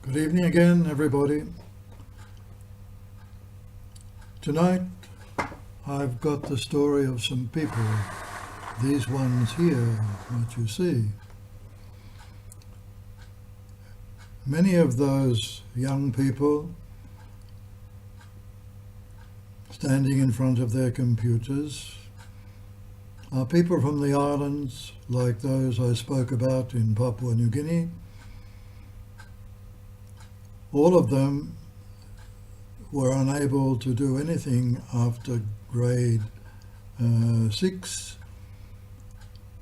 Good evening again, everybody. Tonight I've got the story of some people, these ones here, what you see. Many of those young people standing in front of their computers are people from the islands like those I spoke about in Papua New Guinea. All of them were unable to do anything after grade 6,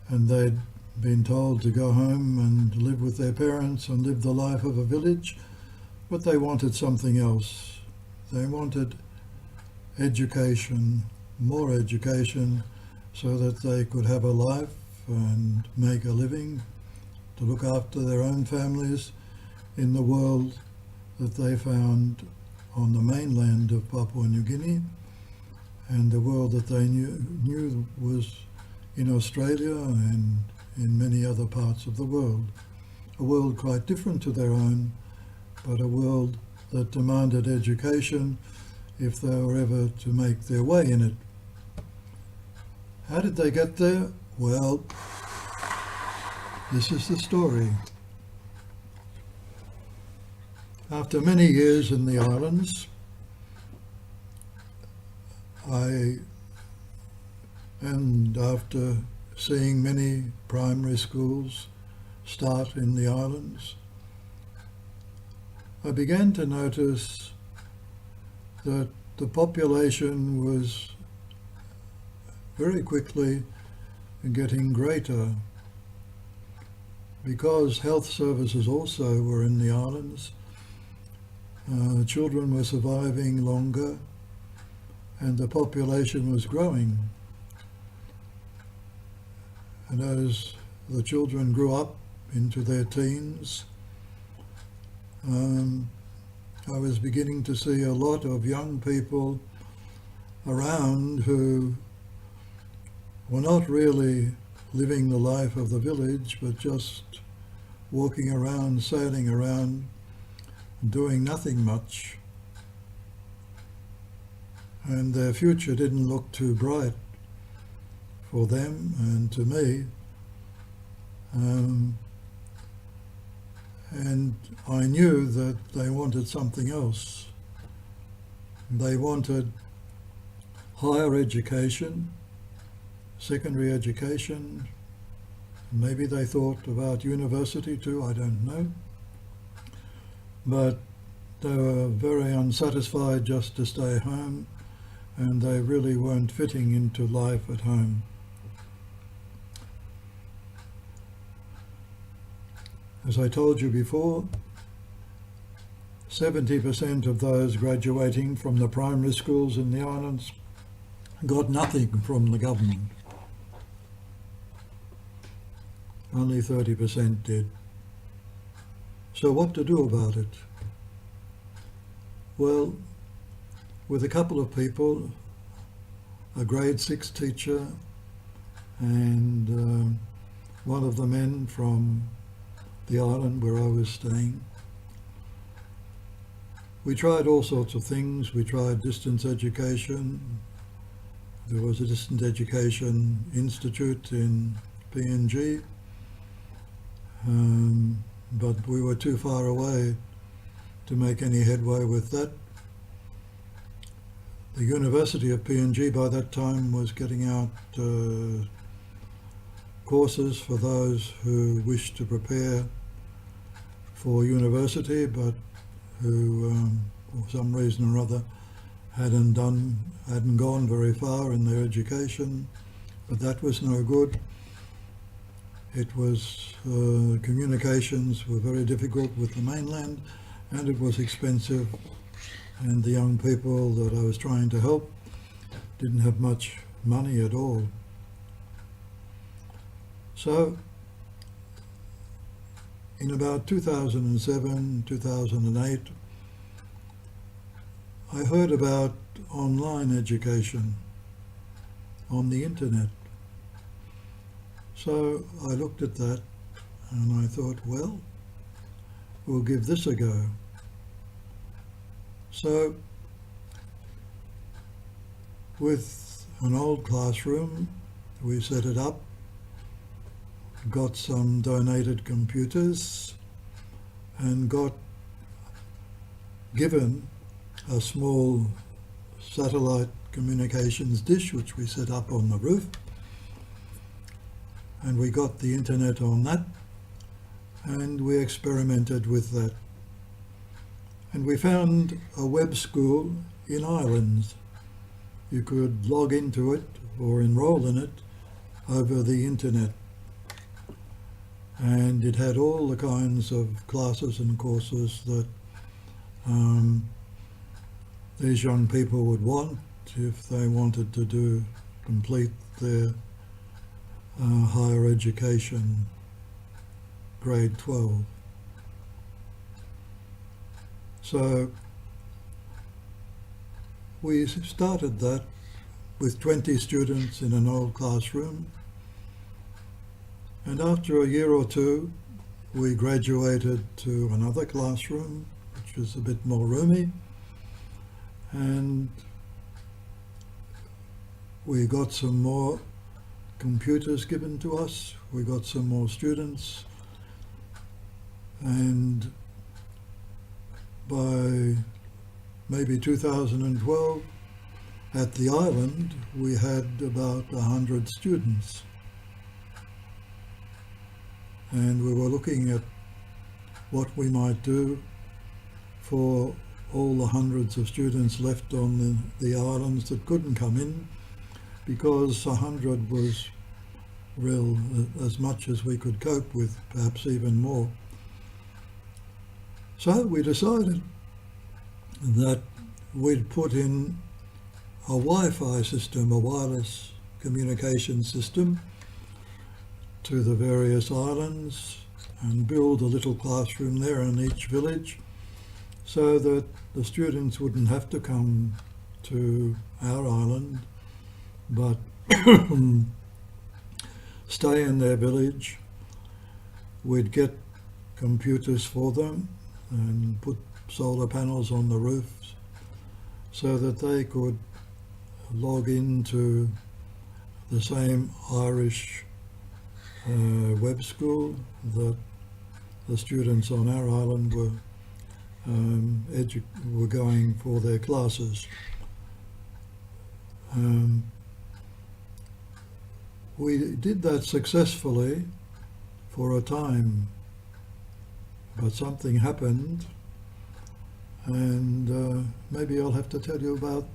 and they'd been told to go home and live with their parents and live the life of a village, but they wanted something else. They wanted education, more education, so that they could have a life and make a living, to look after their own families in the world that they found on the mainland of Papua New Guinea, and the world that they knew was in Australia and in many other parts of the world. A world quite different to their own, but a world that demanded education if they were ever to make their way in it. How did they get there? Well, this is the story. After many years in the islands, and after seeing many primary schools start in the islands, I began to notice that the population was very quickly getting greater, because health services also were in the islands. Children were surviving longer and the population was growing. And as the children grew up into their teens, I was beginning to see a lot of young people around who were not really living the life of the village, but just walking around, sailing around, doing nothing much. And their future didn't look too bright for them and to me. And I knew that they wanted something else. They wanted higher education, secondary education. Maybe they thought about university too, I don't know. But they were very unsatisfied just to stay home, and they really weren't fitting into life at home. As I told you before, 70% of those graduating from the primary schools in the islands got nothing from the government. Only 30% did. So what to do about it? Well, with a couple of people, a grade 6 teacher and one of the men from the island where I was staying, we tried all sorts of things. We tried distance education. There was a distance education institute in PNG, but we were too far away to make any headway with that. The University of PNG by that time was getting out courses for those who wished to prepare for university, but who, for some reason or other, hadn't gone very far in their education. But that was no good. It was communications were very difficult with the mainland, and it was expensive, and the young people that I was trying to help didn't have much money at all. So in about 2007, 2008, I heard about online education on the internet. So I looked at that and I thought, well, we'll give this a go. So with an old classroom, we set it up, got some donated computers, and got given a small satellite communications dish which we set up on the roof, and we got the internet on that, and we experimented with that. And we found a web school in Ireland. You could log into it or enroll in it over the internet. And it had all the kinds of classes and courses that these young people would want if they wanted to complete their higher education, grade 12. So we started that with 20 students in an old classroom, and after a year or two we graduated to another classroom which was a bit more roomy, and we got some more computers given to us, we got some more students, and by maybe 2012 at the island we had about 100 students, and we were looking at what we might do for all the hundreds of students left on the islands that couldn't come in, because 100 was real as much as we could cope with, perhaps even more. So we decided that we'd put in a Wi-Fi system, a wireless communication system, to the various islands and build a little classroom there in each village so that the students wouldn't have to come to our island but stay in their village. We'd get computers for them and put solar panels on the roofs so that they could log into the same Irish web school that the students on our island were going for their classes. We did that successfully for a time, but something happened, and maybe I'll have to tell you about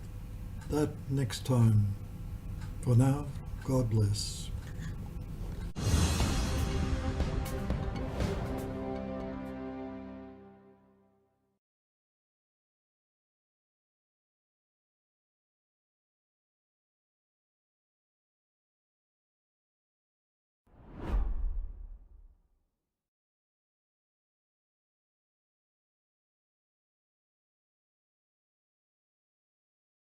that next time. For now, God bless.